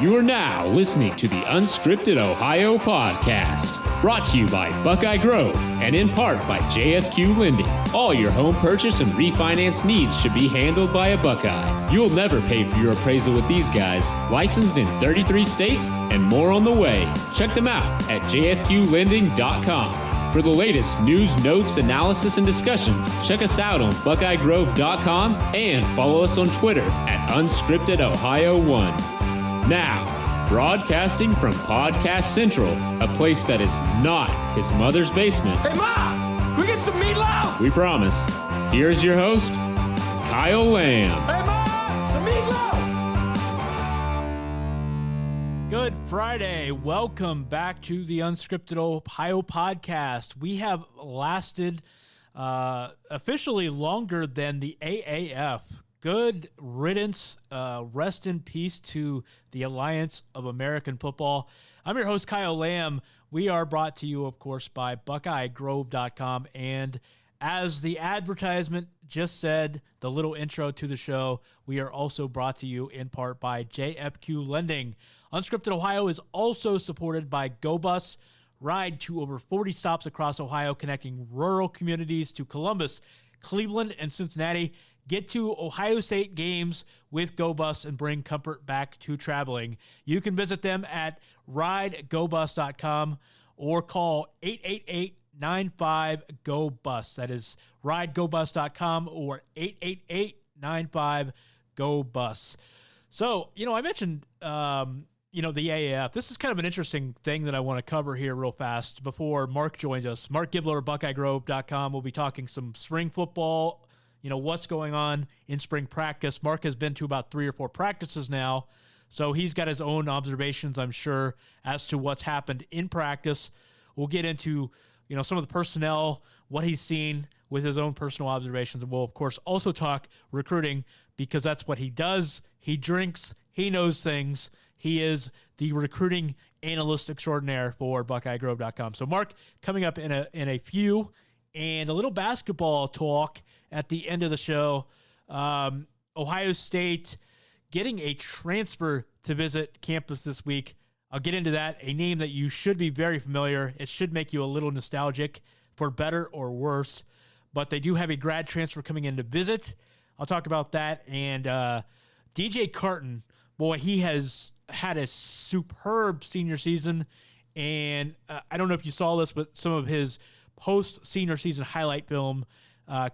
You are now listening to the Unscripted Ohio podcast, brought to you by Buckeye Grove and in part by JFQ Lending. All your home purchase and refinance needs should be handled by a Buckeye. You'll never pay for your appraisal with these guys. Licensed in 33 states and more on the way. Check them out at jfqlending.com. For the latest news, notes, analysis, and discussion, check us out on buckeyegrove.com and follow us on Twitter at UnscriptedOhio1. Now, broadcasting from Podcast Central, a place that is not his mother's basement. Hey, Ma! Can we get some meatloaf? We promise. Here's your host, Kyle Lamb. Hey, Ma! The meatloaf! Good Friday. Welcome back to the Unscripted Ohio podcast. We have lasted officially longer than the AAF. Good riddance. Rest in peace to the Alliance of American Football. I'm your host, Kyle Lamb. We are brought to you, of course, by BuckeyeGrove.com. And as the advertisement just said, the little intro to the show, we are also brought to you in part by JFQ Lending. Unscripted Ohio is also supported by GoBus. Ride to over 40 stops across Ohio, connecting rural communities to Columbus, Cleveland, and Cincinnati. Get to Ohio State games with GoBus and bring comfort back to traveling. You can visit them at ridegobus.com or call 888-95-GO-BUS. That is ridegobus.com or 888-95-GO-BUS. So, I mentioned, the AAF. This is kind of an interesting thing that I want to cover here real fast before Mark joins us. Mark Gibler of BuckeyeGrove.com. We'll be talking some spring football, what's going on in spring practice. Mark has been to about 3 or 4 practices now, so he's got his own observations, I'm sure, as to what's happened in practice. We'll get into, some of the personnel, what he's seen with his own personal observations, and we'll, of course, also talk recruiting because that's what he does. He drinks. He knows things. He is the recruiting analyst extraordinaire for BuckeyeGrove.com. So, Mark, coming up in a few, and a little basketball talk at the end of the show. Ohio State getting a transfer to visit campus this week. I'll get into that. A name that you should be very familiar. It should make you a little nostalgic, for better or worse. But they do have a grad transfer coming in to visit. I'll talk about that. And DJ Carton, boy, he has had a superb senior season. And I don't know if you saw this, but some of his post-senior season highlight film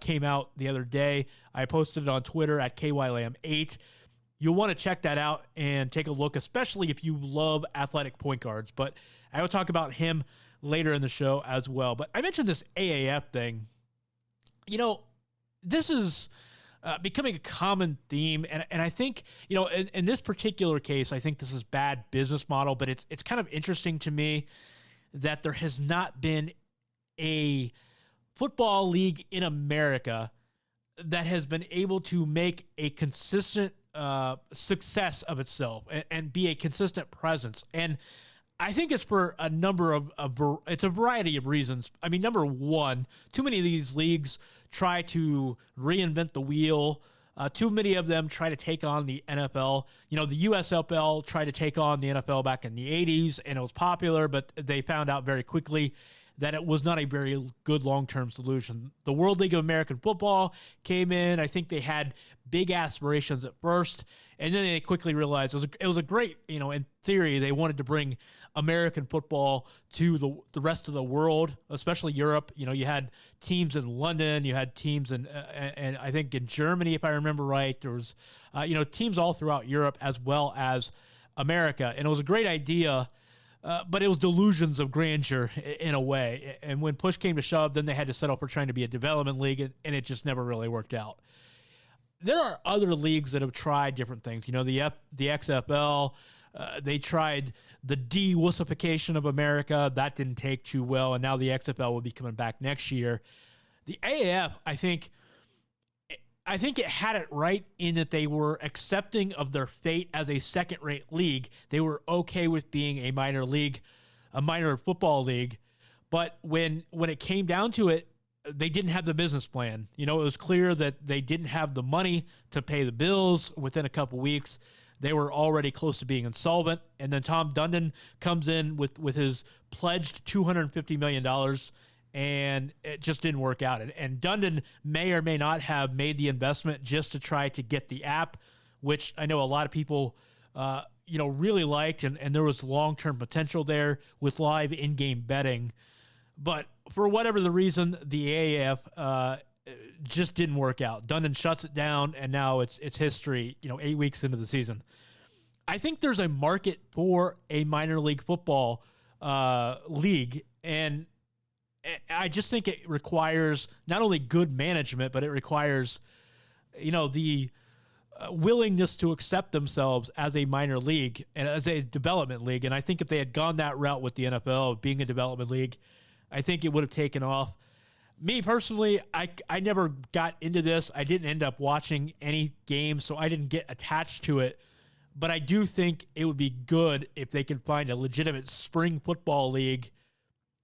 came out the other day. I posted it on Twitter at KYLAM8. You'll want to check that out and take a look, especially if you love athletic point guards. But I will talk about him later in the show as well. But I mentioned this AAF thing. This is becoming a common theme. And I think, in this particular case, I think this is bad business model. But it's kind of interesting to me that there has not been a football league in America that has been able to make a consistent success of itself and be a consistent presence. And I think it's for a number of it's a variety of reasons. I mean, number one, too many of these leagues try to reinvent the wheel. Too many of them try to take on the NFL. The USFL tried to take on the NFL back in the 80s, and it was popular, but they found out very quickly that it was not a very good long-term solution. The World League of American Football came in. I think they had big aspirations at first, and then they quickly realized it was a great, in theory, they wanted to bring American football to the rest of the world, especially Europe. You had teams in London, you had teams in, and I think in Germany, if I remember right, there was, teams all throughout Europe as well as America, and it was a great idea. But it was delusions of grandeur in a way. And when push came to shove, then they had to settle for trying to be a development league, and it just never really worked out. There are other leagues that have tried different things. The XFL, they tried the de-wussification of America. That didn't take too well, and now the XFL will be coming back next year. The AAF, I think it had it right in that they were accepting of their fate as a second-rate league. They were okay with being a minor league, a minor football league. But when it came down to it, they didn't have the business plan. It was clear that they didn't have the money to pay the bills within a couple weeks. they were already close to being insolvent. And then Tom Dundon comes in with his pledged $250 million, and it just didn't work out. And Dundon may or may not have made the investment just to try to get the app, which I know a lot of people really liked, and there was long-term potential there with live in-game betting. But for whatever the reason, the AAF just didn't work out. Dundon shuts it down, and now it's history, 8 weeks into the season. I think there's a market for a minor league football league, and I just think it requires not only good management, but it requires, the willingness to accept themselves as a minor league and as a development league. And I think if they had gone that route with the NFL, being a development league, I think it would have taken off. Me personally, I never got into this. I didn't end up watching any games, so I didn't get attached to it. But I do think it would be good if they could find a legitimate spring football league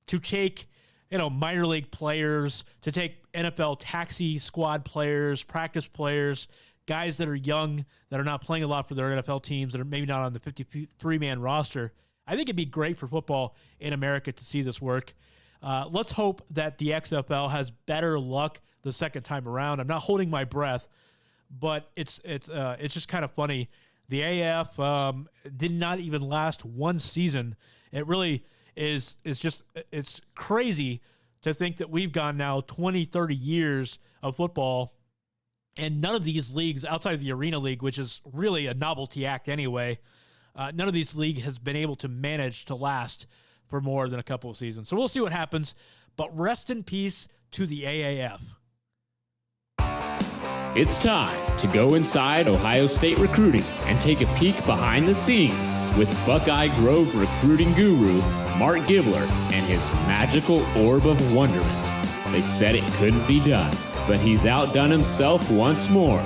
to take, minor league players, to take NFL taxi squad players, practice players, guys that are young, that are not playing a lot for their NFL teams, that are maybe not on the 53-man roster. I think it'd be great for football in America to see this work. Let's hope that the XFL has better luck the second time around. I'm not holding my breath, but it's just kind of funny. The AF did not even last one season. It really is just, it's crazy to think that we've gone now 20, 30 years of football, and none of these leagues outside of the Arena League, which is really a novelty act anyway, none of these leagues has been able to manage to last for more than a couple of seasons. So we'll see what happens, but rest in peace to the AAF. It's time to go inside Ohio State recruiting and take a peek behind the scenes with Buckeye Grove recruiting guru Mark Gibler and his magical orb of wonderment. They said it couldn't be done, but he's outdone himself once more.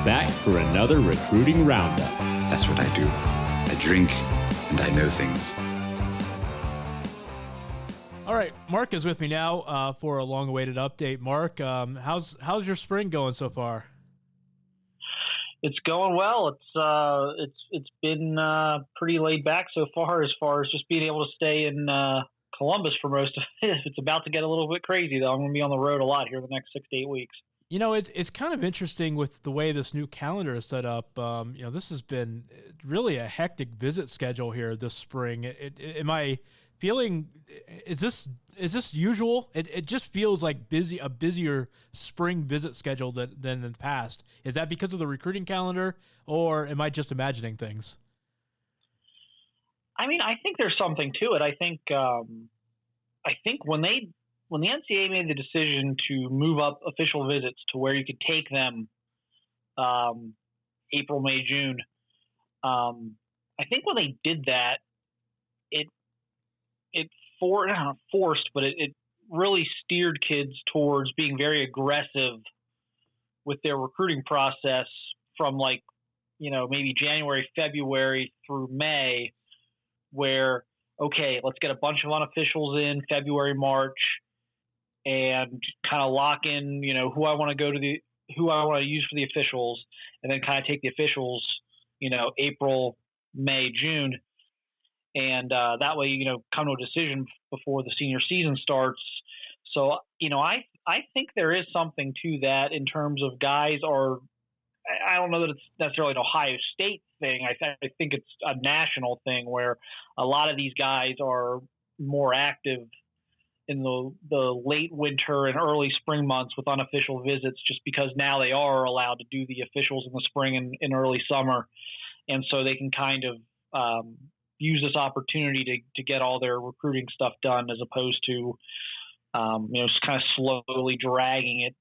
Back for another recruiting roundup. That's what I do. I drink and I know things. All right, Mark is with me now for a long-awaited update. Mark, how's your spring going so far? It's going well. It's been pretty laid back so far as just being able to stay in Columbus for most of it. It's about to get a little bit crazy though. I'm going to be on the road a lot here the next 6 to 8 weeks. It's kind of interesting with the way this new calendar is set up. This has been really a hectic visit schedule here this spring. Am I feeling, is this usual? It just feels like a busier spring visit schedule than in the past. Is that because of the recruiting calendar, or am I just imagining things? I mean, I think there's something to it. I think when the NCAA made the decision to move up official visits to where you could take them April, May, June, I think when they did that, it really steered kids towards being very aggressive with their recruiting process from maybe January, February through May, where, okay, let's get a bunch of unofficials in February, March, and kind of lock in, who I want to use for the officials, and then kind of take the officials, April, May, June. And that way, come to a decision before the senior season starts. So, I think there is something to that in terms of guys are – I don't know that it's necessarily an Ohio State thing. I think it's a national thing where a lot of these guys are more active in the late winter and early spring months with unofficial visits, just because now they are allowed to do the officials in the spring and in early summer. And so they can kind of use this opportunity to get all their recruiting stuff done, as opposed to, just kind of slowly dragging it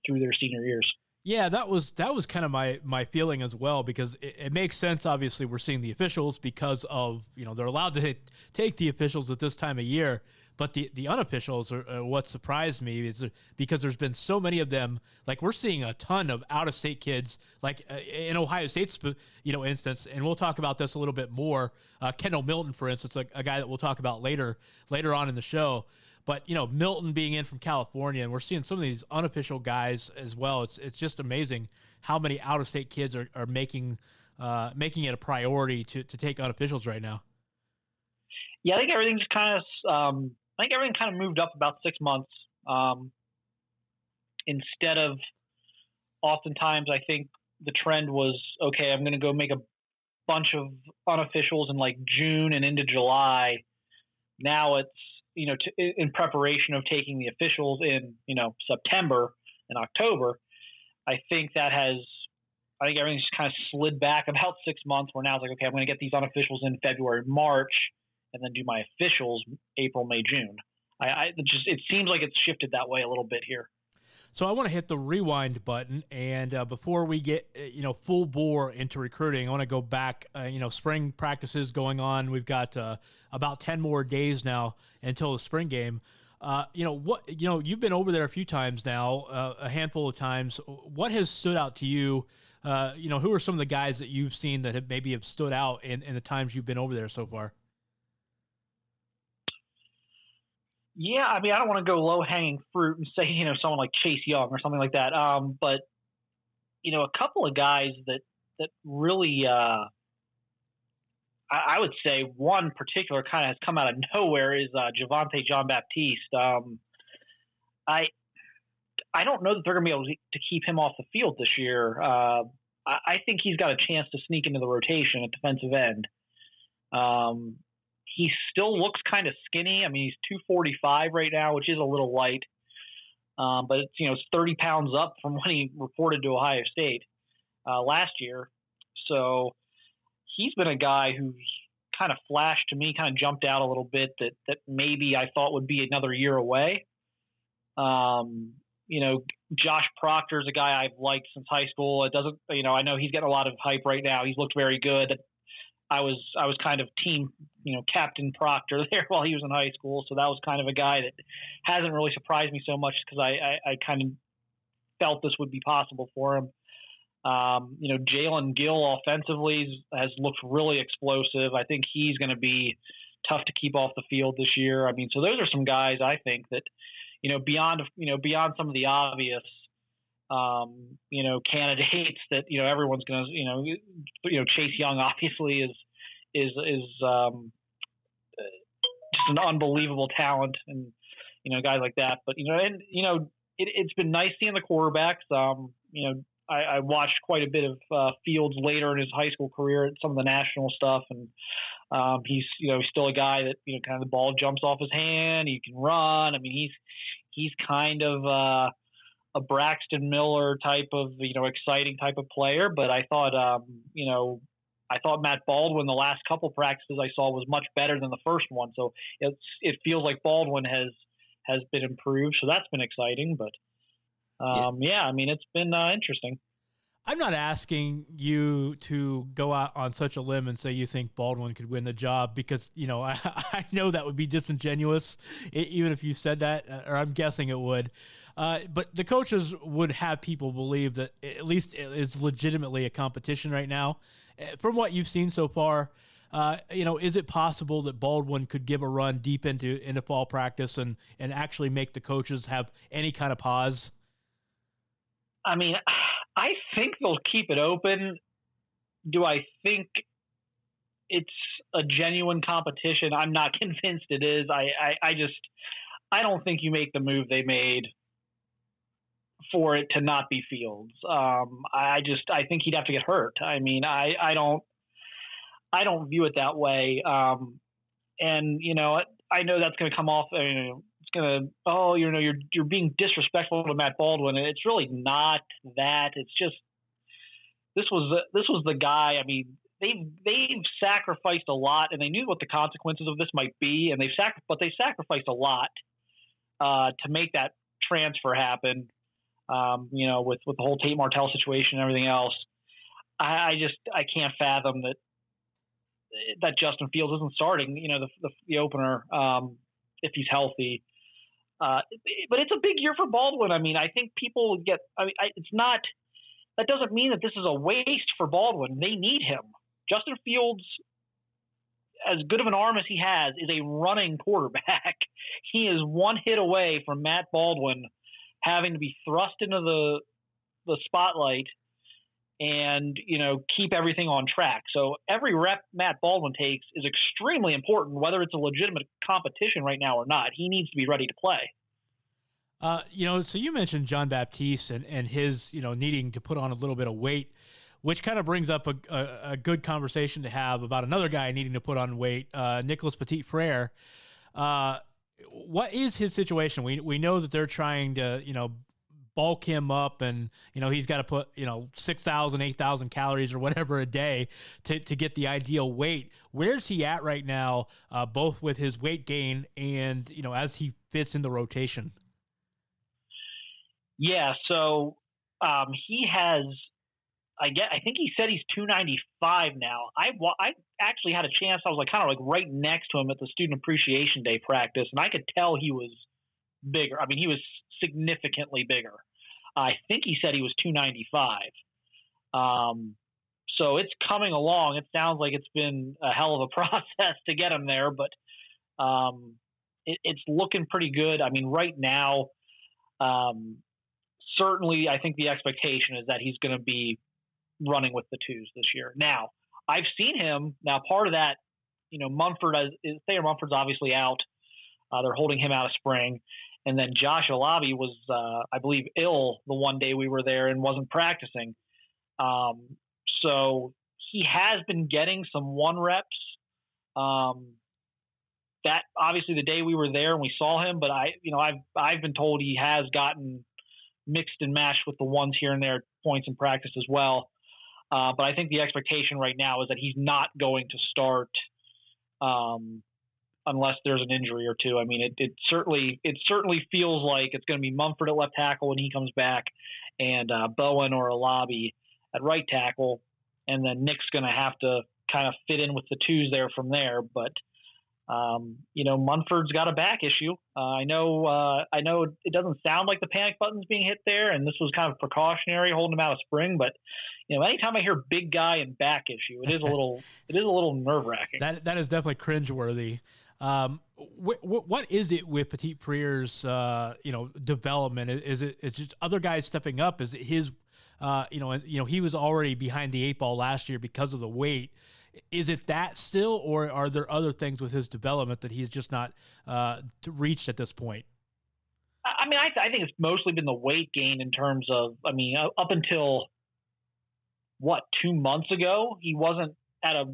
through their senior years. Yeah, that was kind of my feeling as well, because it makes sense. Obviously, we're seeing the officials because of, they're allowed to take the officials at this time of year. But the unofficials are what surprised me, is because there's been so many of them. Like, we're seeing a ton of out-of-state kids, like in Ohio State's instance, and we'll talk about this a little bit more. Kendall Milton, for instance, a guy that we'll talk about later on in the show. But Milton being in from California, and we're seeing some of these unofficial guys as well. It's just amazing how many out-of-state kids are making making it a priority to take unofficials right now? Yeah, I think everything's kind of. I think everything kind of moved up about 6 months. Instead of, oftentimes, I think the trend was, okay, I'm going to go make a bunch of unofficials in like June and into July. Now it's, in preparation of taking the officials in, September and October. I think everything's kind of slid back about 6 months, where now it's like, okay, I'm going to get these unofficials in February, March, and then do my officials April, May, June. It seems like it's shifted that way a little bit here. So I want to hit the rewind button, and before we get full bore into recruiting, I want to go back. Spring practices going on. We've got about 10 more days now until the spring game. You've been over there a few times now, a handful of times. What has stood out to you? Who are some of the guys that you've seen that have stood out in the times you've been over there so far? Yeah, I mean, I don't want to go low-hanging fruit and say, someone like Chase Young or something like that. But, a couple of guys that really, I would say one particular kind of has come out of nowhere is Javante Jean-Baptiste. I don't know that they're going to be able to keep him off the field this year. I think he's got a chance to sneak into the rotation at defensive end. He still looks kind of skinny. I mean, he's 245 right now, which is a little light. But it's 30 pounds up from when he reported to Ohio State last year. So he's been a guy who's kind of flashed to me, kind of jumped out a little bit that maybe I thought would be another year away. Josh Proctor is a guy I've liked since high school. It doesn't, I know he's getting a lot of hype right now. He's looked very good. I was kind of team, Captain Proctor there while he was in high school. So that was kind of a guy that hasn't really surprised me so much because I kind of felt this would be possible for him. Jalen Gill offensively has looked really explosive. I think he's going to be tough to keep off the field this year. I mean, so those are some guys I think that, beyond some of the obvious, candidates that, everyone's going to, Chase Young obviously is just an unbelievable talent and, guys like that. But, it's been nice seeing the quarterbacks. I watched quite a bit of Fields later in his high school career at some of the national stuff. And he's still a guy that, kind of the ball jumps off his hand. He can run. I mean, he's kind of a Braxton Miller type of, exciting type of player. But I thought, I thought Matt Baldwin, the last couple practices I saw, was much better than the first one. So it feels like Baldwin has been improved. So that's been exciting. But I mean, it's been interesting. I'm not asking you to go out on such a limb and say you think Baldwin could win the job because, I know that would be disingenuous even if you said that, or I'm guessing it would. But the coaches would have people believe that at least it is legitimately a competition right now. From what you've seen so far, is it possible that Baldwin could give a run deep into fall practice and actually make the coaches have any kind of pause? I mean, I think they'll keep it open. Do I think it's a genuine competition? I'm not convinced it is. I don't think you make the move they made for it to not be Fields. I think he'd have to get hurt. I mean, I don't view it that way. And I know that's going to come off. It's going to, you're being disrespectful to Matt Baldwin, and it's really not that. It's just this was the guy. I mean, they've sacrificed a lot, and they knew what the consequences of this might be, and they sacrificed a lot to make that transfer happen. With the whole Tate Martell situation and everything else, I can't fathom that Justin Fields isn't starting, the opener, if he's healthy. But it's a big year for Baldwin. I mean, I think people that doesn't mean that this is a waste for Baldwin. They need him. Justin Fields, as good of an arm as he has, is a running quarterback. He is one hit away from Matt Baldwin having to be thrust into the spotlight and, keep everything on track. So every rep Matt Baldwin takes is extremely important, whether it's a legitimate competition right now or not. He needs to be ready to play. So you mentioned John Baptiste and his, needing to put on a little bit of weight, which kind of brings up a good conversation to have about another guy needing to put on weight, Nicholas Petit-Frere. What is his situation? We know that they're trying to, bulk him up, and he's got to put 6,000, 8,000 calories or whatever a day to get the ideal weight. Where's he at right now, both with his weight gain and as he fits in the rotation? Yeah, so he has. I think he said he's 295 now. I actually had a chance. I was kind of right next to him at the Student Appreciation Day practice, and I could tell he was bigger. I mean, he was significantly bigger. I think he said he was 295. So it's coming along. It sounds like it's been a hell of a process to get him there, but it's looking pretty good. I mean, right now, certainly I think the expectation is that he's going to be running with the twos this year. Now, I've seen him. Now, part of that, Thayer Mumford's obviously out. They're holding him out of spring. And then Josh Alabi was, I believe, ill the one day we were there and wasn't practicing. So he has been getting some one reps. That obviously the day we were there and we saw him, but I've been told he has gotten mixed and matched with the ones here and there points in practice as well. But I think the expectation right now is that he's not going to start unless there's an injury or two. I mean, it certainly feels like it's going to be Mumford at left tackle when he comes back, and Bowen or Alabi at right tackle, and then Nick's going to have to kind of fit in with the twos there from there. But Munford's got a back issue. I know it doesn't sound like the panic button's being hit there, and this was kind of precautionary holding him out of spring. But anytime I hear big guy and back issue, it is a little nerve wracking. That is definitely cringeworthy. What is it with Petit-Frere's development? Is it just other guys stepping up? Is it his he was already behind the eight ball last year because of the weight. Is it that still, or are there other things with his development that he's just not reached at this point? I mean, I think it's mostly been the weight gain in terms of, up until 2 months ago, he wasn't at a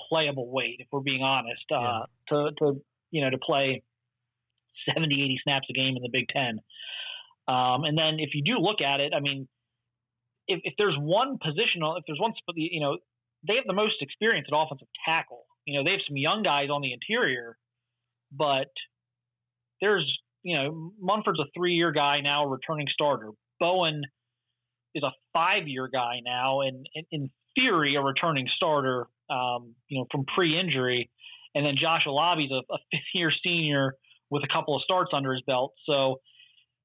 playable weight, if we're being honest, to play 70, 80 snaps a game in the Big Ten. And then if you do look at it, I mean, if there's one position, they have the most experience at offensive tackle. They have some young guys on the interior, but there's, Munford's a 3-year guy now, a returning starter. Bowen is a 5-year guy now, and in theory, a returning starter, from pre-injury. And then Josh Alabi's a 5th-year senior with a couple of starts under his belt. So,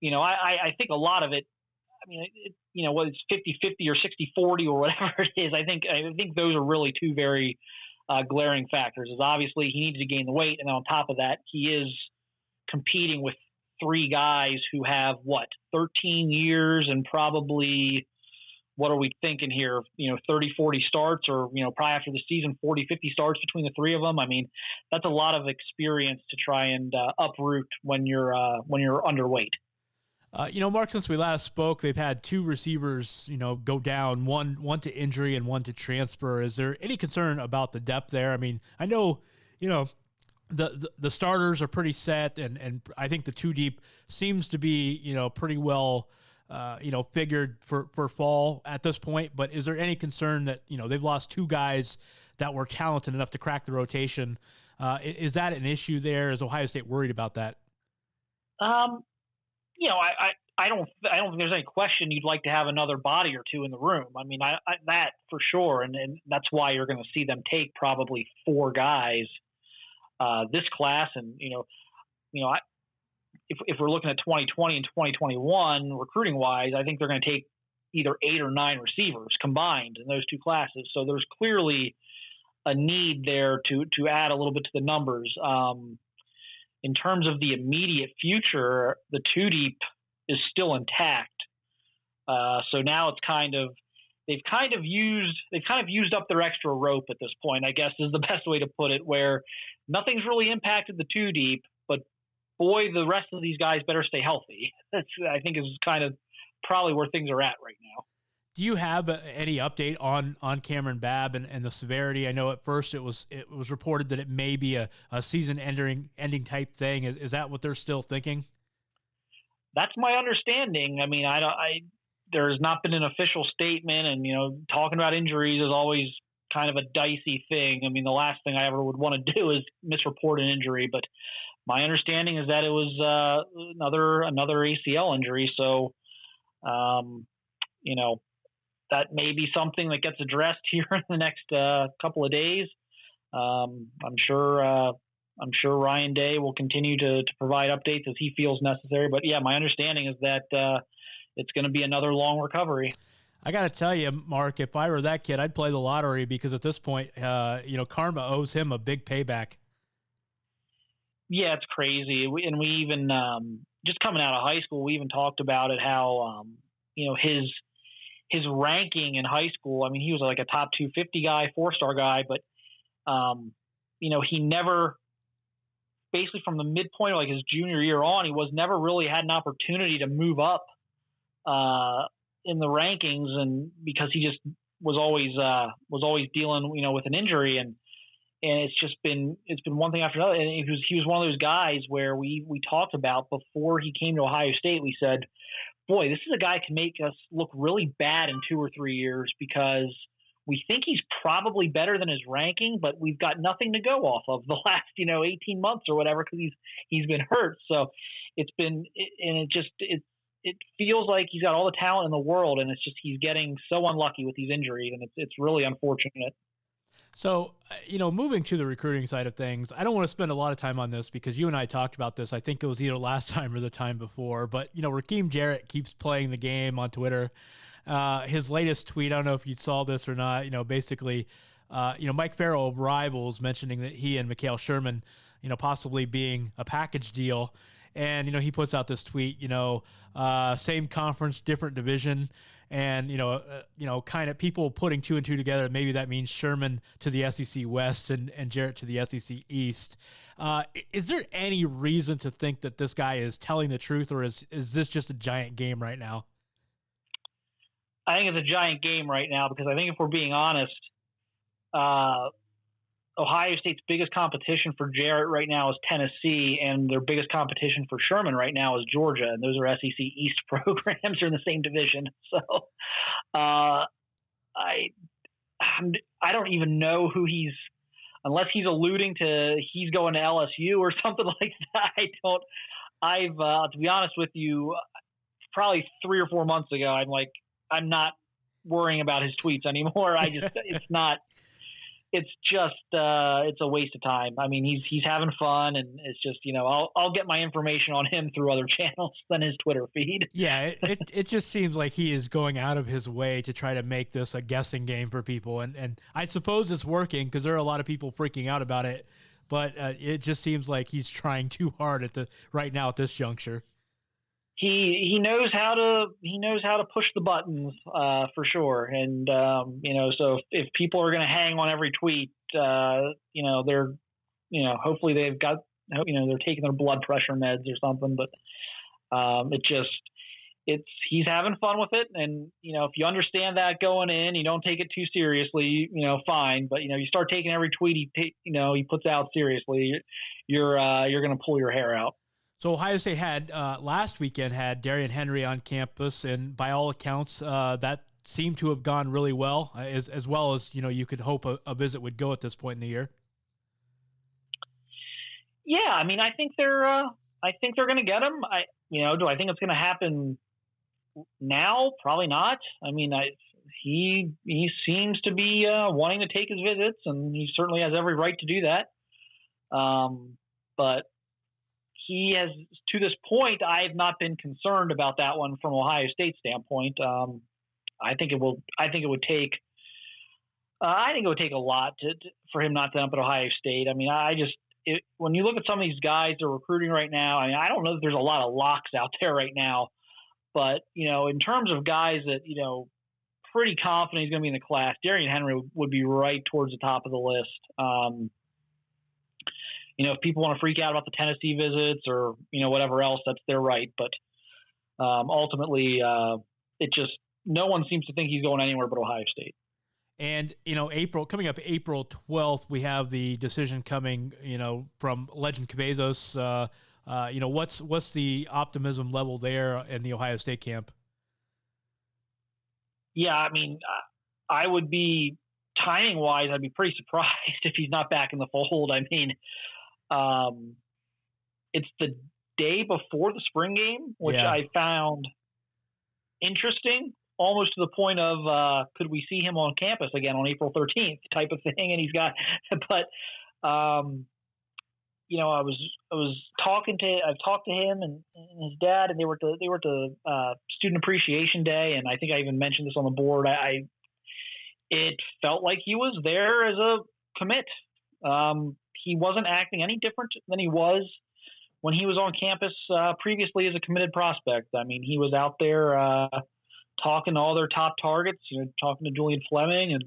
I think a lot of it, whether it's 50-50 or 60-40 or whatever it is, I think those are really two very glaring factors. Is obviously he needs to gain the weight, and on top of that, he is competing with 3 guys who have 13 years and probably, what are we thinking here? 30, 40 starts, or probably after the season, 40, 50 starts between the 3 of them. I mean, that's a lot of experience to try and uproot when you're underweight. Mark, since we last spoke, they've had 2 receivers, go down, one to injury and one to transfer. Is there any concern about the depth there? I mean, I know, the starters are pretty set, and I think the 2 deep seems to be, pretty well, figured for fall at this point. But is there any concern that, they've lost 2 guys that were talented enough to crack the rotation? Is that an issue there? Is Ohio State worried about that? I don't think there's any question you'd like to have another body or 2 in the room. I mean, I that for sure, and that's why you're going to see them take probably 4 guys this class. And if we're looking at 2020 and 2021 recruiting wise, I think they're going to take either 8 or 9 receivers combined in those 2 classes. So there's clearly a need there to add a little bit to the numbers. In terms of the immediate future, the 2 deep is still intact. So now it's kind of, they've kind of used up their extra rope at this point, I guess is the best way to put it, where nothing's really impacted the two deep, but boy, the rest of these guys better stay healthy. That's, I think, is kind of probably where things are at right now. Do you have any update on Cameron Babb and the severity? I know at first it was reported that it may be a season ending type thing. Is that what they're still thinking? That's my understanding. I mean, there's not been an official statement, and talking about injuries is always kind of a dicey thing. I mean, the last thing I ever would want to do is misreport an injury, but my understanding is that it was another ACL injury. So, that may be something that gets addressed here in the next couple of days. I'm sure Ryan Day will continue to provide updates as he feels necessary. But yeah, my understanding is that it's going to be another long recovery. I got to tell you, Mark, if I were that kid, I'd play the lottery, because at this point, karma owes him a big payback. Yeah, it's crazy. We even just coming out of high school, we even talked about it, how his ranking in high school. I mean, he was like a top 250 guy, 4-star guy, but he never, basically from the midpoint of like his junior year on, he was never really had an opportunity to move up in the rankings, and because he just was always dealing with an injury, and it's been one thing after another. And he was one of those guys where we talked about before he came to Ohio State. We said, boy, this is a guy who can make us look really bad in 2 or 3 years, because we think he's probably better than his ranking, but we've got nothing to go off of the last 18 months or whatever, because he's been hurt. So it feels like he's got all the talent in the world, and it's just he's getting so unlucky with these injuries, and it's really unfortunate. So, moving to the recruiting side of things, I don't want to spend a lot of time on this because you and I talked about this. I think it was either last time or the time before, but, Rakeem Jarrett keeps playing the game on Twitter. His latest tweet, I don't know if you saw this or not, basically, Mike Farrell of Rivals mentioning that he and Mikhail Sherman, possibly being a package deal. And, he puts out this tweet, same conference, different division. And, kind of people putting 2 and 2 together, maybe that means Sherman to the SEC West and Jarrett to the SEC East. Is there any reason to think that this guy is telling the truth, or is this just a giant game right now? I think it's a giant game right now, because I think if we're being honest, Ohio State's biggest competition for Jarrett right now is Tennessee, and their biggest competition for Sherman right now is Georgia, and those are SEC East programs. They're in the same division. So I don't even know who unless he's alluding to he's going to LSU or something like that. To be honest with you, probably 3 or 4 months ago, I'm not worrying about his tweets anymore. It's a waste of time. I mean, he's having fun, and it's just, I'll get my information on him through other channels than his Twitter feed. Yeah, it just seems like he is going out of his way to try to make this a guessing game for people, and I suppose it's working, because there are a lot of people freaking out about it, but it just seems like he's trying too hard right now at this juncture. He knows how to push the buttons for sure, and so if people are going to hang on every tweet, they're hopefully they've got they're taking their blood pressure meds or something, but he's having fun with it, and if you understand that going in, you don't take it too seriously, fine, but you start taking every tweet he puts out seriously, you're going to pull your hair out. So Ohio State had last weekend had Darian Henry on campus, and by all accounts, that seemed to have gone really well, as well as you could hope a visit would go at this point in the year. Yeah, I mean, I think they're going to get him. Do I think it's going to happen now? Probably not. I mean, he seems to be wanting to take his visits, and he certainly has every right to do that. But he has, to this point, I have not been concerned about that one from Ohio State's standpoint. I think it would take a lot for him not to end up at Ohio State. I mean, when you look at some of these guys they're recruiting right now, I mean, I don't know if there's a lot of locks out there right now, but in terms of guys that pretty confident he's going to be in the class. Darian Henry would be right towards the top of the list. If people want to freak out about the Tennessee visits or, whatever else, that's their right. But ultimately, no one seems to think he's going anywhere but Ohio State. And, coming up April 12th, we have the decision coming, from Legend Cabezos. What's the optimism level there in the Ohio State camp? Yeah, I mean, I would be timing-wise, I'd be pretty surprised if he's not back in the fold. I mean, it's the day before the spring game, which I found interesting, almost to the point of could we see him on campus again on April 13th type of thing. And he's got, but I've talked to him and his dad, and they were at the Student Appreciation Day, and I think I even mentioned this on the board. It felt like he was there as a commit. He wasn't acting any different than he was when he was on campus previously as a committed prospect. I mean, he was out there talking to all their top targets, talking to Julian Fleming and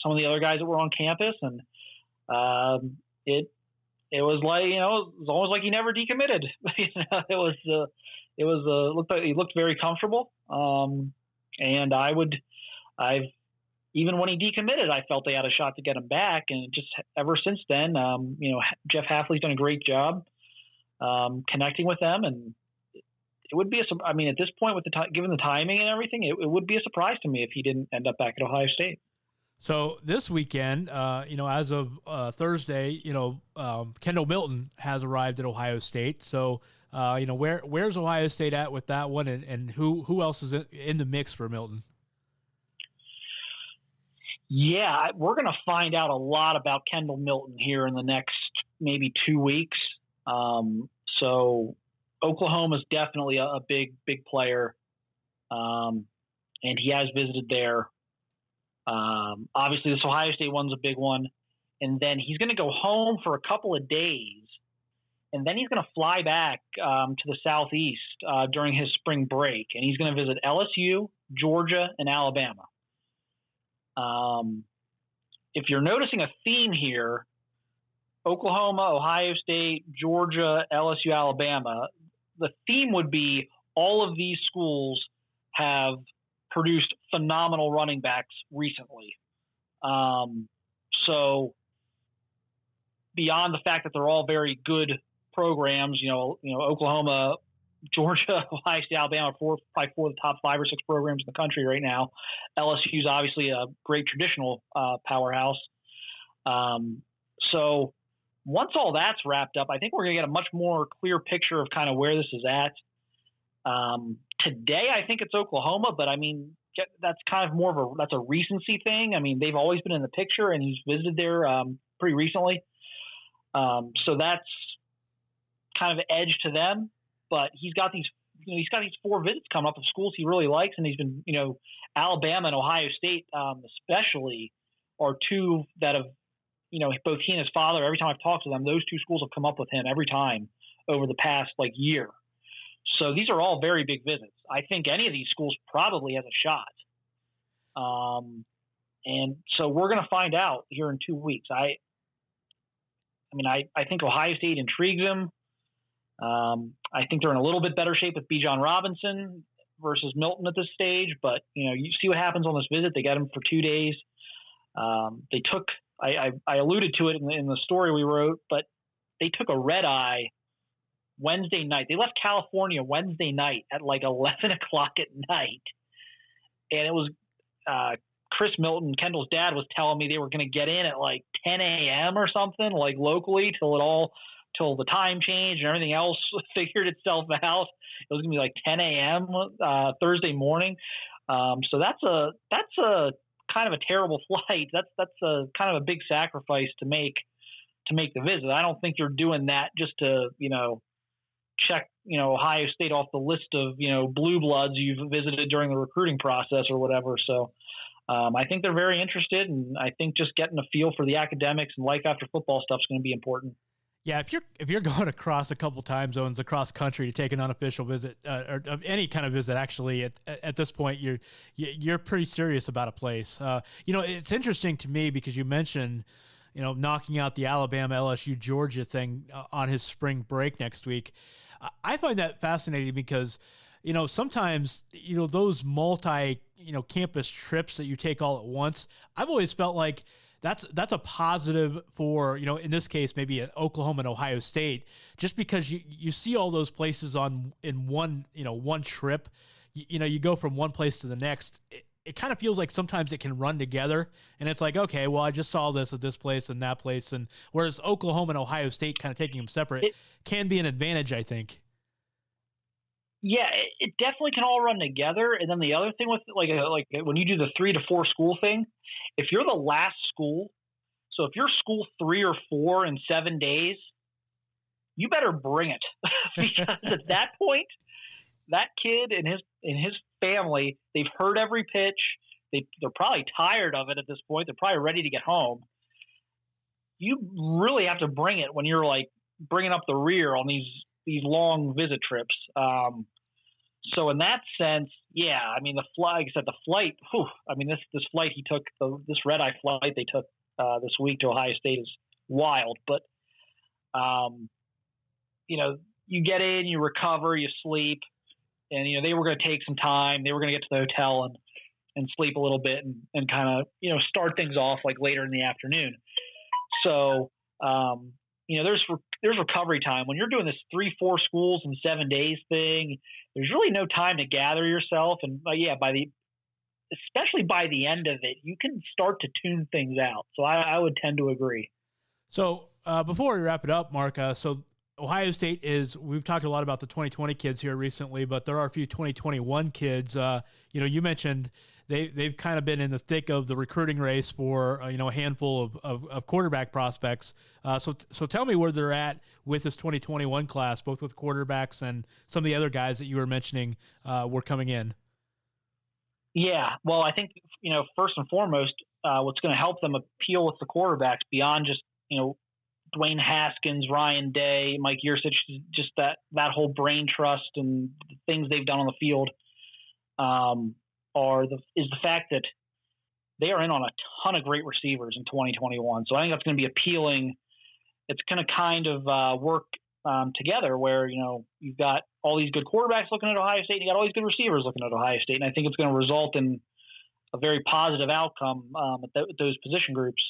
some of the other guys that were on campus, and it was like, it was almost like he never decommitted. Looked like he looked very comfortable. And even when he decommitted, I felt they had a shot to get him back. And just ever since then, Jeff Hafley's done a great job connecting with them. And it would be at this point, with given the timing and everything, it would be a surprise to me if he didn't end up back at Ohio State. So this weekend, as of Thursday, Kendall Milton has arrived at Ohio State. So, where's Ohio State at with that one, and who else is in the mix for Milton? Yeah, we're going to find out a lot about Kendall Milton here in the next maybe 2 weeks. So Oklahoma is definitely a big player, and he has visited there. Obviously, this Ohio State one's a big one. And then he's going to go home for a couple of days, and then he's going to fly back to the Southeast during his spring break, and he's going to visit LSU, Georgia, and Alabama. If you're noticing a theme here, Oklahoma, Ohio State, Georgia, LSU, Alabama, the theme would be all of these schools have produced phenomenal running backs recently. So beyond the fact that they're all very good programs, Oklahoma, Georgia, Ohio State, Alabama, probably four of the top 5 or 6 programs in the country right now. LSU is obviously a great traditional powerhouse. So once all that's wrapped up, I think we're going to get a much more clear picture of kind of where this is at. Today, I think it's Oklahoma, but I mean, that's kind of that's a recency thing. I mean, they've always been in the picture, and he's visited there pretty recently. So that's kind of an edge to them. But he's got these 4 visits coming up of schools he really likes, and he's been, Alabama and Ohio State especially are 2 that have, both he and his father. Every time I've talked to them, those 2 schools have come up with him every time over the past year. So these are all very big visits. I think any of these schools probably has a shot. And so we're going to find out here in 2 weeks. I think Ohio State intrigues him. I think they're in a little bit better shape with Bijan Robinson versus Milton at this stage, but you see what happens on this visit. They got him for 2 days. They took, I alluded to it in the story we wrote, but they took a red eye Wednesday night. They left California Wednesday night at 11 o'clock at night. And it was, Chris Milton, Kendall's dad, was telling me they were going to get in at 10 a.m. or something, locally, till the time change and everything else figured itself out. It was going to be 10 a.m. Thursday morning. So that's a kind of a terrible flight. That's a kind of a big sacrifice to make the visit. I don't think you're doing that just to, check, Ohio State off the list of, blue bloods you've visited during the recruiting process or whatever. So I think they're very interested, and I think just getting a feel for the academics and life after football stuff is going to be important. Yeah, if you're going across a couple time zones across country to take an unofficial visit or any kind of visit, actually, at this point you're pretty serious about a place. It's interesting to me because you mentioned, knocking out the Alabama, LSU, Georgia thing on his spring break next week. I find that fascinating because, sometimes, those multi, campus trips that you take all at once, I've always felt like that's a positive for, in this case, maybe an Oklahoma and Ohio State, just because you see all those places in one trip. You go from one place to the next. It kind of feels like sometimes it can run together, and it's like, okay, well, I just saw this at this place and that place, and whereas Oklahoma and Ohio State kind of taking them separate can be an advantage, I think. Yeah, it definitely can all run together. And then the other thing with like when you do the 3 to 4 school thing, if you're the last school, so if you're school 3 or 4 in 7 days, you better bring it because at that point, that kid and his family, they've heard every pitch. They're probably tired of it at this point. They're probably ready to get home. You really have to bring it when you're like bringing up the rear on these long visit trips. So in that sense, yeah, I mean, like I said, the flight, I mean, this flight he took, this red-eye flight they took this week to Ohio State is wild. But, you get in, you recover, you sleep, and, they were going to take some time. They were going to get to the hotel and sleep a little bit and kind of, start things off like later in the afternoon. So, there's recovery time. When you're doing this 3-4 schools in 7 days thing, there's really no time to gather yourself. And especially by the end of it, you can start to tune things out. So I would tend to agree. So before we wrap it up, Mark, so Ohio State we've talked a lot about the 2020 kids here recently, but there are a few 2021 kids. You mentioned they've kind of been in the thick of the recruiting race for, a handful of quarterback prospects. So tell me where they're at with this 2021 class, both with quarterbacks and some of the other guys that you were mentioning were coming in. Yeah, well, I think, first and foremost, what's going to help them appeal with the quarterbacks beyond just, Dwayne Haskins, Ryan Day, Mike Yurcich, just that whole brain trust and the things they've done on the field is the fact that they are in on a ton of great receivers in 2021. So I think that's going to be appealing. It's going to kind of work together where, you've got all these good quarterbacks looking at Ohio State and you got all these good receivers looking at Ohio State. And I think it's going to result in a very positive outcome at those position groups.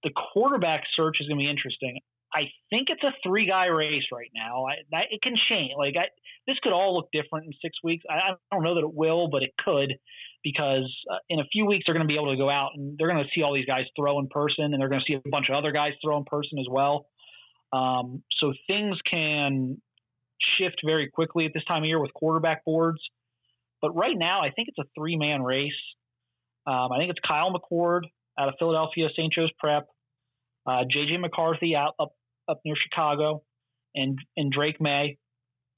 The quarterback search is going to be interesting. I think it's a 3-guy race right now. It can change. This could all look different in 6 weeks. I don't know that it will, but it could, because in a few weeks they're going to be able to go out and they're going to see all these guys throw in person, and they're going to see a bunch of other guys throw in person as well. So things can shift very quickly at this time of year with quarterback boards. But right now, I think it's a 3-man race. I think it's Kyle McCord out of Philadelphia, St. Joe's Prep, J.J. McCarthy up near Chicago, and Drake May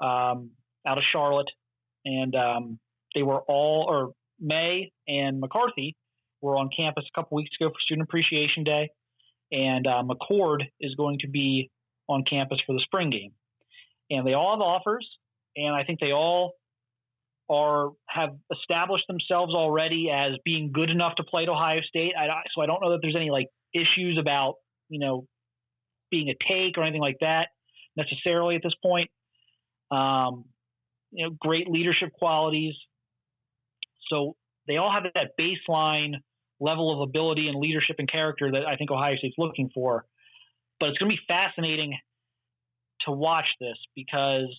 out of Charlotte. And they were May and McCarthy were on campus a couple weeks ago for Student Appreciation Day. And McCord is going to be on campus for the spring game. And they all have offers, and I think they all have established themselves already as being good enough to play at Ohio State. So I don't know that there's any issues about, being a take or anything like that necessarily at this point. Great leadership qualities. So they all have that baseline level of ability and leadership and character that I think Ohio State's looking for. But it's going to be fascinating to watch this because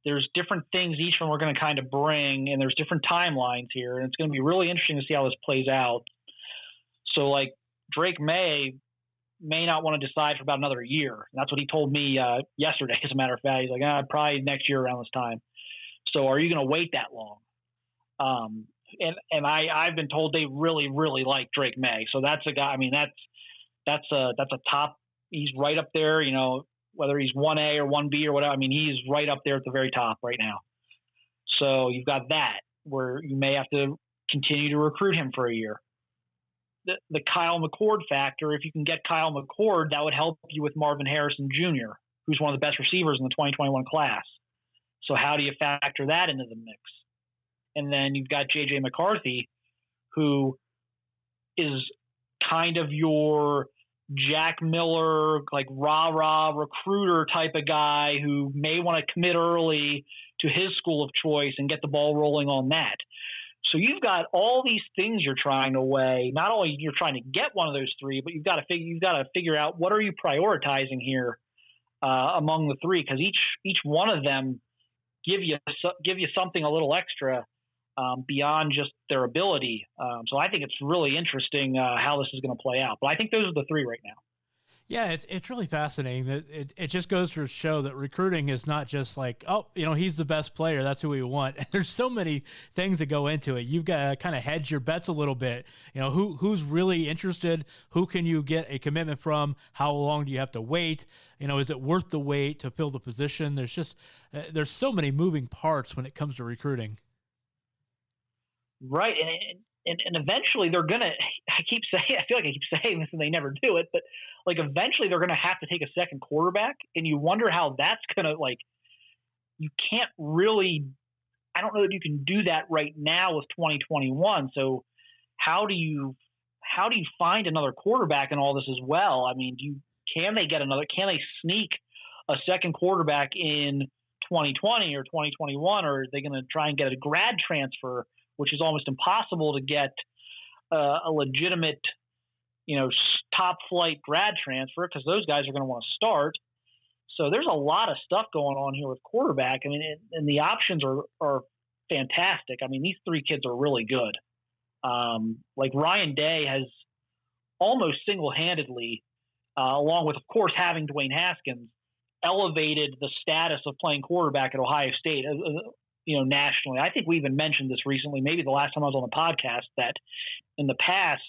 there's different things each of them are going to kind of bring, and there's different timelines here, and it's going to be really interesting to see how this plays out. So, Drake may not want to decide for about another year. And that's what he told me yesterday, as a matter of fact. He's like, probably next year around this time. So are you going to wait that long? And I've been told they really, really like Drake May. So that's a guy, I mean, that's a top, he's right up there, whether he's 1A or 1B or whatever. I mean, he's right up there at the very top right now. So you've got that where you may have to continue to recruit him for a year. the Kyle McCord factor. If you can get Kyle McCord, that would help you with Marvin Harrison Jr., who's one of the best receivers in the 2021 class. So how do you factor that into the mix? And then you've got J.J. McCarthy, who is kind of your Jack Miller, like rah-rah recruiter type of guy who may want to commit early to his school of choice and get the ball rolling on that. So you've got all these things you're trying to weigh. Not only you're trying to get one of those three, but you've got to figure out what are you prioritizing here among the three, because each one of them give you something a little extra beyond just their ability. So I think it's really interesting how this is going to play out. But I think those are the three right now. Yeah, it's really fascinating. It just goes to show that recruiting is not just like, oh, he's the best player, that's who we want. There's so many things that go into it. You've got to kind of hedge your bets a little bit. Who's really interested? Who can you get a commitment from? How long do you have to wait? Is it worth the wait to fill the position? There's just there's so many moving parts when it comes to recruiting. Right, and eventually they're gonna. I feel like I keep saying this, and they never do it. But like eventually they're gonna have to take a second quarterback, and you wonder how that's gonna like. You can't really. I don't know that you can do that right now with 2021. So how do you find another quarterback in all this as well? I mean, can they sneak a second quarterback in 2020 or 2021, or are they going to try and get a grad transfer, which is almost impossible to get a legitimate, top flight grad transfer, because those guys are going to want to start. So there's a lot of stuff going on here with quarterback. I mean, and the options are fantastic. I mean, these three kids are really good. Like Ryan Day has almost single-handedly, along with, of course, having Dwayne Haskins, elevated the status of playing quarterback at Ohio State, nationally. I think we even mentioned this recently, maybe the last time I was on the podcast, that in the past,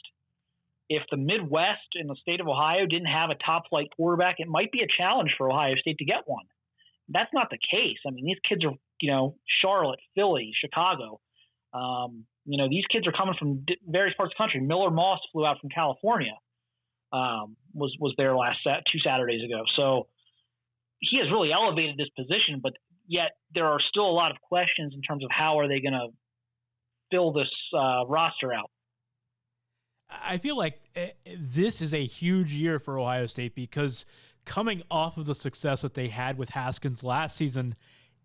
if the Midwest in the state of Ohio didn't have a top flight quarterback, it might be a challenge for Ohio State to get one. That's not the case. I mean, these kids are, Charlotte, Philly, Chicago. These kids are coming from various parts of the country. Miller Moss flew out from California, was there last 2 Saturdays ago. So he has really elevated this position, but yet there are still a lot of questions in terms of how are they going to fill this roster out. I feel like this is a huge year for Ohio State, because coming off of the success that they had with Haskins last season,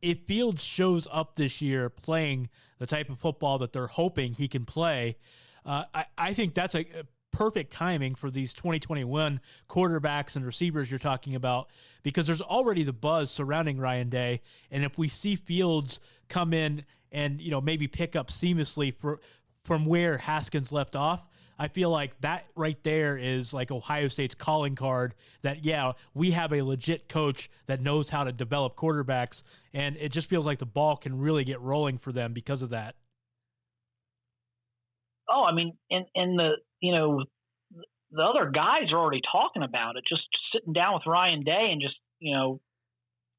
if Fields shows up this year playing the type of football that they're hoping he can play, I think that's a perfect timing for these 2021 quarterbacks and receivers you're talking about, because there's already the buzz surrounding Ryan Day. And if we see Fields come in and, maybe pick up seamlessly from where Haskins left off, I feel like that right there is like Ohio State's calling card that, yeah, we have a legit coach that knows how to develop quarterbacks, and it just feels like the ball can really get rolling for them because of that. Oh, I mean, and the other guys are already talking about it, just sitting down with Ryan Day and just,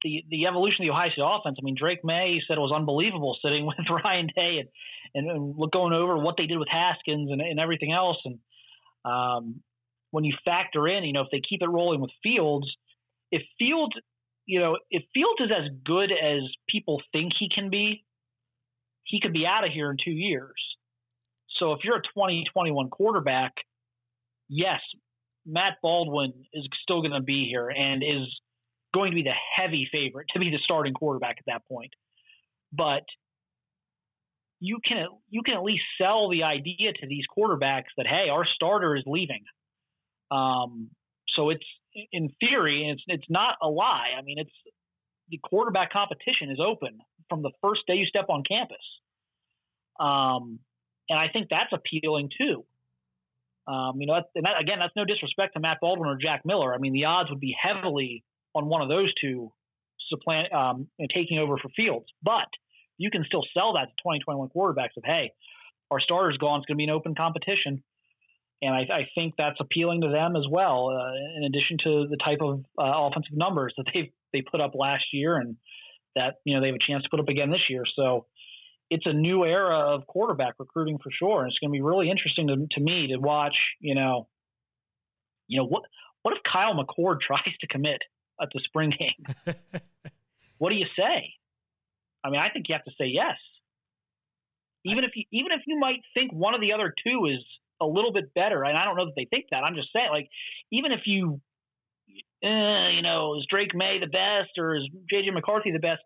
the evolution of the Ohio State offense. I mean, Drake May said it was unbelievable sitting with Ryan Day and going over what they did with Haskins and everything else. And when you factor in, if they keep it rolling with Fields, if Fields is as good as people think he can be, he could be out of here in 2 years. So if you're a 2021 quarterback, yes, Matt Baldwin is still going to be here and is going to be the heavy favorite to be the starting quarterback at that point. But you can at least sell the idea to these quarterbacks that, hey, our starter is leaving. So it's, in theory, and it's not a lie. I mean, the quarterback competition is open from the first day you step on campus. And I think that's appealing too. Again, that's no disrespect to Matt Baldwin or Jack Miller. I mean, the odds would be heavily on one of those two taking over for Fields. But you can still sell that to 2021 quarterbacks of, hey, our starter's gone. It's going to be an open competition. And I think that's appealing to them as well, in addition to the type of offensive numbers that they put up last year and that, they have a chance to put up again this year. So it's a new era of quarterback recruiting for sure. And it's going to be really interesting to me to watch, what if Kyle McCord tries to commit at the spring game? What do you say? I mean, I think you have to say yes. Even if you might think one of the other two is a little bit better, and I don't know that they think that. I'm just saying, like, even if you, is Drake May the best or is JJ McCarthy the best?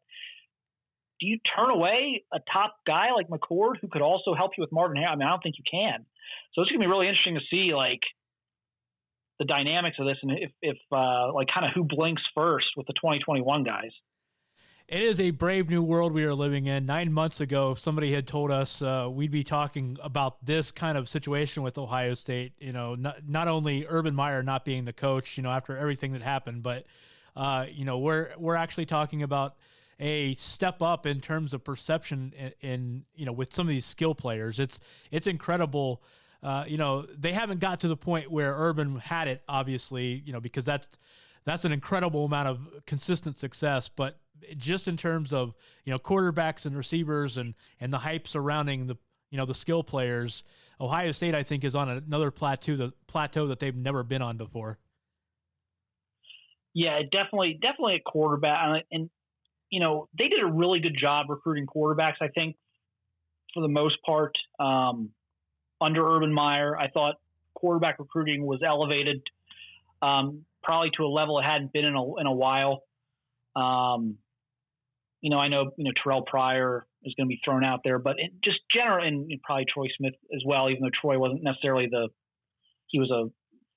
Do you turn away a top guy like McCord who could also help you with Marvin Harrison? I mean, I don't think you can. So it's going to be really interesting to see, like, the dynamics of this and if kind of who blinks first with the 2021 guys. It is a brave new world we are living in. 9 months ago, if somebody had told us we'd be talking about this kind of situation with Ohio State, not only Urban Meyer not being the coach, after everything that happened, but, we're actually talking about a step up in terms of perception in with some of these skill players. It's incredible. They haven't got to the point where Urban had it, obviously, because that's an incredible amount of consistent success, but just in terms of, quarterbacks and receivers and the hype surrounding the skill players, Ohio State, I think, is on another plateau that they've never been on before. Yeah, definitely a quarterback. And, they did a really good job recruiting quarterbacks, I think, for the most part. Under Urban Meyer, I thought quarterback recruiting was elevated, probably to a level it hadn't been in a while. I know, Terrell Pryor is going to be thrown out there, but just general, and probably Troy Smith as well, even though Troy wasn't necessarily he was a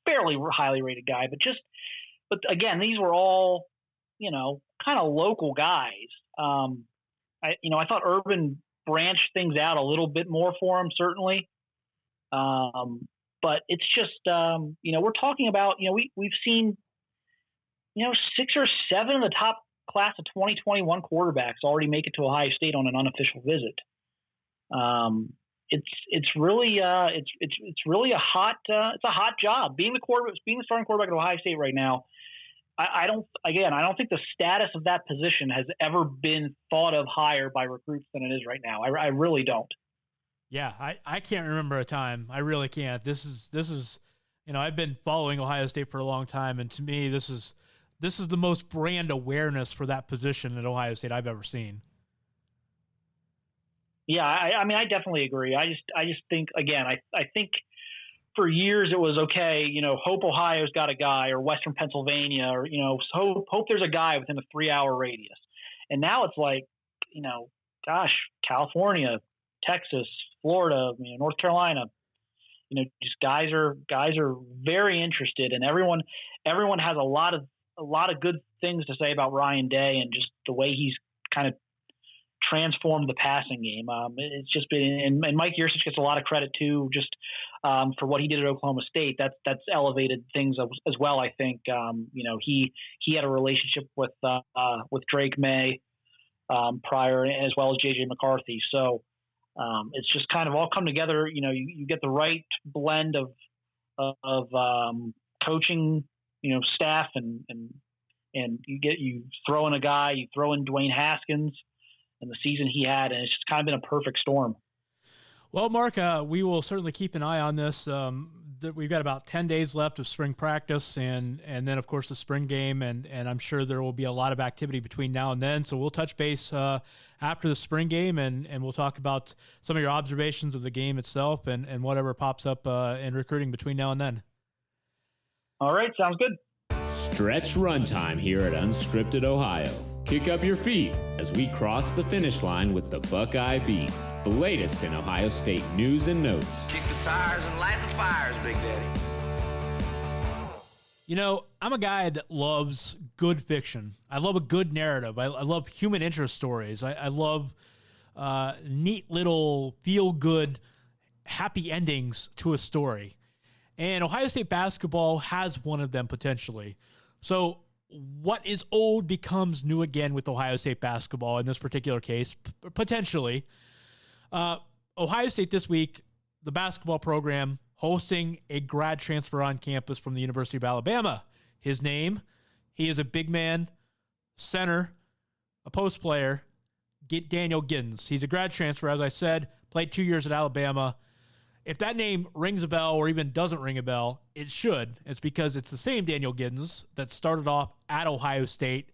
fairly highly rated guy, but again, these were all, kind of local guys. I thought Urban branched things out a little bit more for him, certainly. But it's just, we're talking about, we've seen, 6 or 7 of the top class of 2021 quarterbacks already make it to Ohio State on an unofficial visit. It's really a hot job being the starting quarterback at Ohio State right now. I don't think the status of that position has ever been thought of higher by recruits than it is right now. I really don't. Yeah, I can't remember a time. I really can't. This is, I've been following Ohio State for a long time, and to me, this is the most brand awareness for that position at Ohio State I've ever seen. Yeah, I mean, I definitely agree. I just think, again, I think for years it was okay. Hope Ohio's got a guy, or Western Pennsylvania, or hope there's a guy within a 3-hour radius. And now it's like, gosh, California, Texas, Florida, North Carolina, just guys are very interested, and everyone has a lot of good things to say about Ryan Day and just the way he's kind of transformed the passing game. It's just been, and Mike Yurcich gets a lot of credit too, just for what he did at Oklahoma State. That's elevated things as well. I think he had a relationship with Drake May prior, as well as JJ McCarthy. So it's just kind of all come together. You get the right blend of coaching, staff, and you throw in a guy, you throw in Dwayne Haskins and the season he had, and it's just kind of been a perfect storm. Well, Mark, we will certainly keep an eye on this. We've got about 10 days left of spring practice and then, of course, the spring game, and I'm sure there will be a lot of activity between now and then. So we'll touch base after the spring game, and we'll talk about some of your observations of the game itself and whatever pops up in recruiting between now and then. All right, sounds good. Stretch runtime here at Unscripted Ohio. Kick up your feet as we cross the finish line with the Buckeye Beat, the latest in Ohio State news and notes. Kick the tires and light the fires, Big Daddy. I'm a guy that loves good fiction. I love a good narrative. I love human interest stories. I love neat little feel-good, happy endings to a story. And Ohio State basketball has one of them potentially. So what is old becomes new again with Ohio State basketball in this particular case, potentially. Ohio State this week, the basketball program hosting a grad transfer on campus from the University of Alabama. His name, he is a big man, center, a post player, Daniel Giddens. He's a grad transfer, as I said, played 2 years at Alabama. If that name rings a bell or even doesn't ring a bell, it should. It's because it's the same Daniel Giddens that started off at Ohio State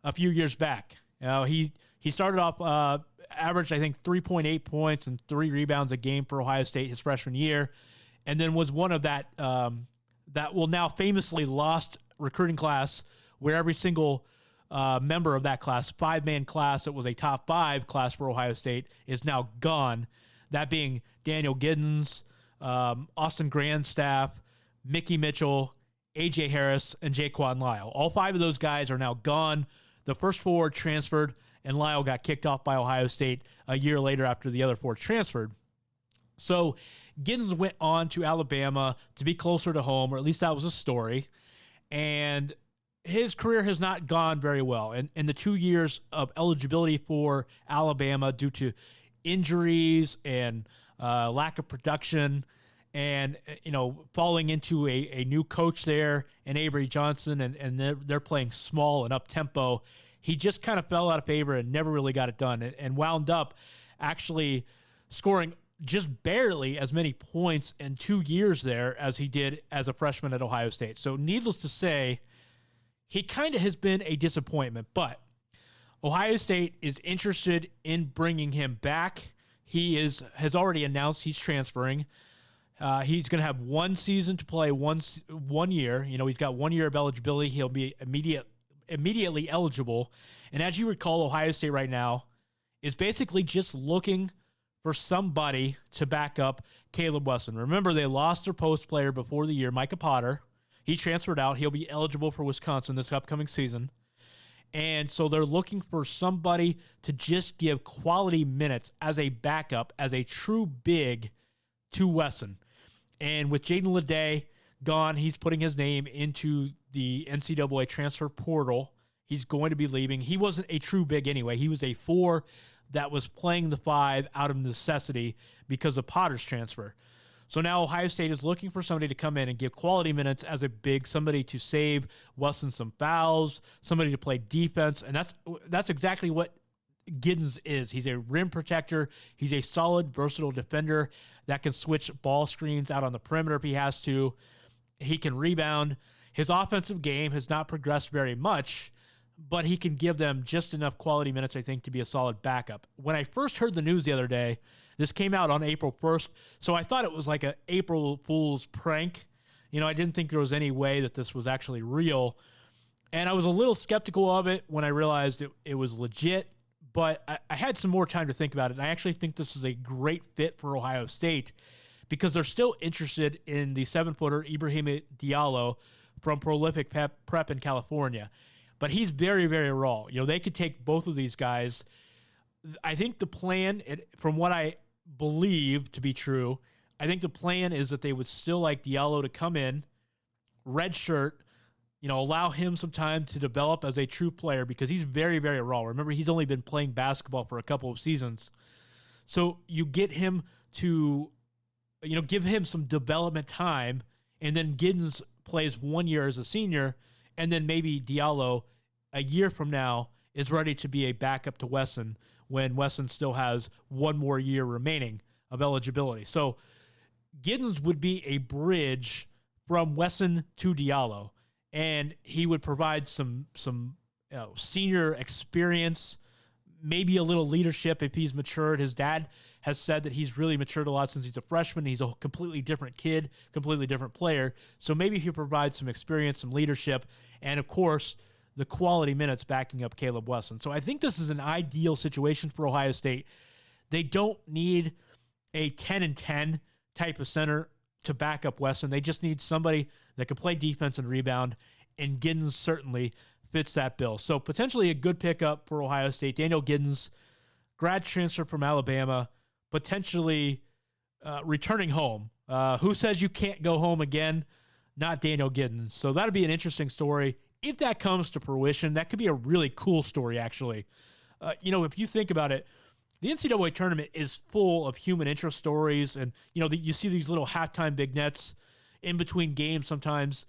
a few years back. He started off averaged, I think, 3.8 points and 3 rebounds a game for Ohio State his freshman year, and then was one of that will now famously lost recruiting class where every single member of that class, 5-man class that was a top 5 class for Ohio State, is now gone. That being Daniel Giddens, Austin Grandstaff, Mickey Mitchell, A.J. Harris, and Jaquan Lyle. All 5 of those guys are now gone. The first 4 transferred, and Lyle got kicked off by Ohio State a year later after the other 4 transferred. So Giddens went on to Alabama to be closer to home, or at least that was a story. And his career has not gone very well. And in the 2 years of eligibility for Alabama due to injuries and lack of production and, falling into a new coach there and Avery Johnson, and they're playing small and up-tempo, he just kind of fell out of favor and never really got it done and wound up actually scoring just barely as many points in 2 years there as he did as a freshman at Ohio State. So needless to say, he kind of has been a disappointment, but Ohio State is interested in bringing him back. He has already announced he's transferring. He's going to have 1 season to play, 1 year. He's got 1 year of eligibility. He'll be immediately eligible. And as you recall, Ohio State right now is basically just looking for somebody to back up Caleb Wesson. Remember, they lost their post player before the year, Micah Potter. He transferred out. He'll be eligible for Wisconsin this upcoming season. And so they're looking for somebody to just give quality minutes as a backup, as a true big to Wesson. And with Jaden Leday gone, he's putting his name into the NCAA transfer portal. He's going to be leaving. He wasn't a true big anyway. He was a 4 that was playing the 5 out of necessity because of Potter's transfer. So now Ohio State is looking for somebody to come in and give quality minutes as a big, somebody to save Wesson some fouls, somebody to play defense, and that's exactly what Giddens is. He's a rim protector. He's a solid, versatile defender that can switch ball screens out on the perimeter if he has to. He can rebound. His offensive game has not progressed very much, but he can give them just enough quality minutes, I think, to be a solid backup. When I first heard the news the other day, this came out on April 1st, so I thought it was like an April Fool's prank. I didn't think there was any way that this was actually real, and I was a little skeptical of it when I realized it was legit, but I had some more time to think about it, and I actually think this is a great fit for Ohio State because they're still interested in the 7-footer Ibrahim Diallo from Prolific Prep in California. But he's very, very raw. They could take both of these guys. I think the plan, from what I believe to be true, I think the plan is that they would still like Diallo to come in, redshirt, allow him some time to develop as a true player because he's very, very raw. Remember, he's only been playing basketball for a couple of seasons. So you get him to, give him some development time, and then Giddens plays 1 year as a senior, and then maybe Diallo, a year from now, is ready to be a backup to Wesson when Wesson still has 1 more year remaining of eligibility. So Giddens would be a bridge from Wesson to Diallo, and he would provide some senior experience, maybe a little leadership if he's matured. His dad has said that he's really matured a lot since he's a freshman. He's a completely different kid, completely different player. So maybe he provides some experience, some leadership, and of course, the quality minutes backing up Caleb Wesson. So I think this is an ideal situation for Ohio State. They don't need a 10-10 type of center to back up Wesson. They just need somebody that can play defense and rebound, and Giddens certainly fits that bill. So potentially a good pickup for Ohio State. Daniel Giddens, grad transfer from Alabama, potentially returning home. Who says you can't go home again? Not Daniel Giddens. So that'll be an interesting story. If that comes to fruition, that could be a really cool story, actually. If you think about it, the NCAA tournament is full of human interest stories, and, you see these little halftime big nets in between games sometimes.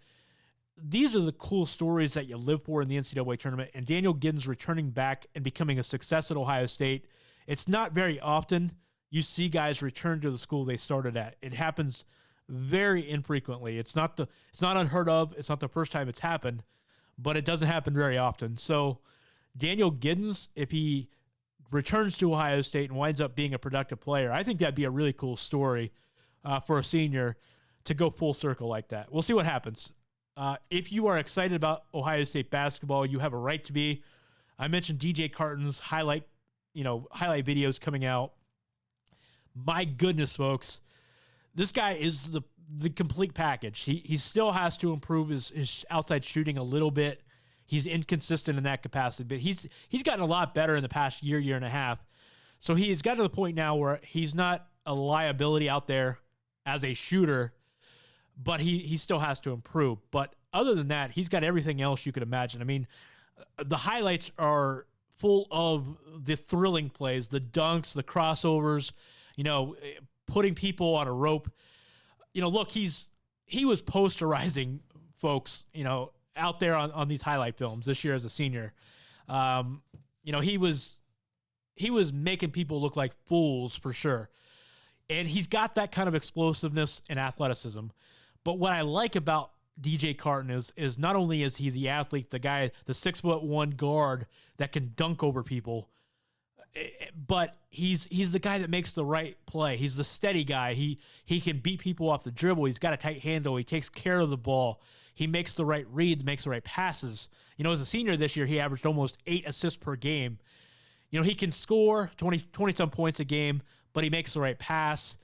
these are the cool stories that you live for in the NCAA tournament. And Daniel Giddens returning back and becoming a success at Ohio State. It's not very often you see guys return to the school they started at. It happens very infrequently. It's not unheard of. It's not the first time it's happened, but it doesn't happen very often. So Daniel Giddens, if he returns to Ohio State and winds up being a productive player, I think that'd be a really cool story for a senior to go full circle like that. We'll see what happens. If you are excited about Ohio State basketball, you have a right to be. I mentioned DJ Carton's highlight videos coming out. My goodness, folks, this guy is the complete package. He still has to improve his outside shooting a little bit. He's inconsistent in that capacity, but he's gotten a lot better in the past year and a half. So he's got to the point now where he's not a liability out there as a shooter, but he still has to improve. But other than that, he's got everything else you could imagine. I mean, the highlights are full of the thrilling plays, the dunks, the crossovers, putting people on a rope. Look, he was posterizing folks, out there on these highlight films this year as a senior. He was making people look like fools for sure. And he's got that kind of explosiveness and athleticism. But what I like about DJ Carton is not only is he the athlete, the guy, the 6'1" guard that can dunk over people, but he's the guy that makes the right play. He's the steady guy. He can beat people off the dribble. He's got a tight handle. He takes care of the ball. He makes the right read, makes the right passes. As a senior this year, he averaged almost 8 assists per game. He can score 20-some points a game, but he makes the right pass.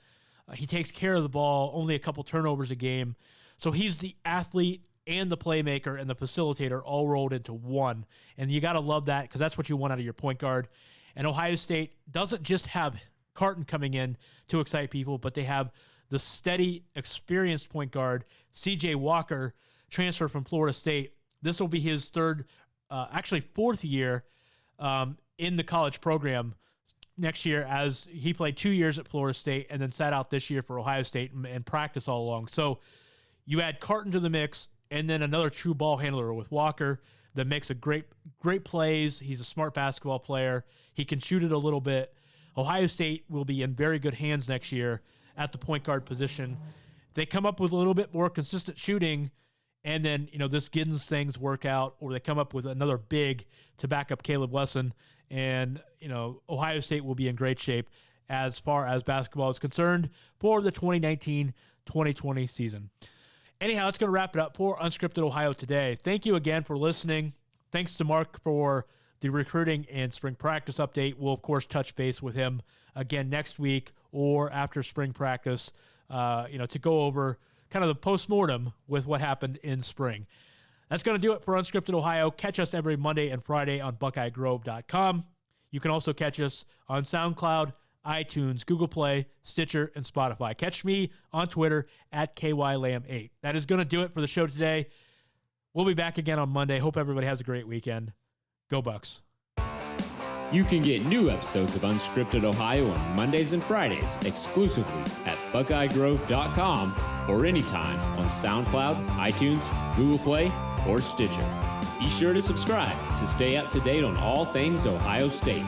He takes care of the ball, only a couple turnovers a game. So he's the athlete and the playmaker and the facilitator all rolled into one. And you got to love that because that's what you want out of your point guard. And Ohio State doesn't just have Carton coming in to excite people, but they have the steady, experienced point guard, C.J. Walker, transferred from Florida State. This will be his fourth year in the college program next year, as he played 2 years at Florida State and then sat out this year for Ohio State and practiced all along. So you add Carton to the mix and then another true ball handler with Walker that makes a great plays. He's a smart basketball player. He can shoot it a little bit. Ohio State will be in very good hands next year at the point guard position. They come up with a little bit more consistent shooting, and then, this Giddens things work out, or they come up with another big to back up Caleb Wesson, and, Ohio State will be in great shape as far as basketball is concerned for the 2019-2020 season. Anyhow, that's going to wrap it up for Unscripted Ohio today. Thank you again for listening. Thanks to Mark for the recruiting and spring practice update. We'll, of course, touch base with him again next week or after spring practice, to go over kind of the postmortem with what happened in spring. That's going to do it for Unscripted Ohio. Catch us every Monday and Friday on BuckeyeGrove.com. You can also catch us on SoundCloud, iTunes, Google Play, Stitcher, and Spotify. Catch me on Twitter at KYLam8. That is going to do it for the show today. We'll be back again on Monday. Hope everybody has a great weekend. Go Bucks. You can get new episodes of Unscripted Ohio on Mondays and Fridays exclusively at BuckeyeGrove.com or anytime on SoundCloud, iTunes, Google Play, or Stitcher. Be sure to subscribe to stay up to date on all things Ohio State.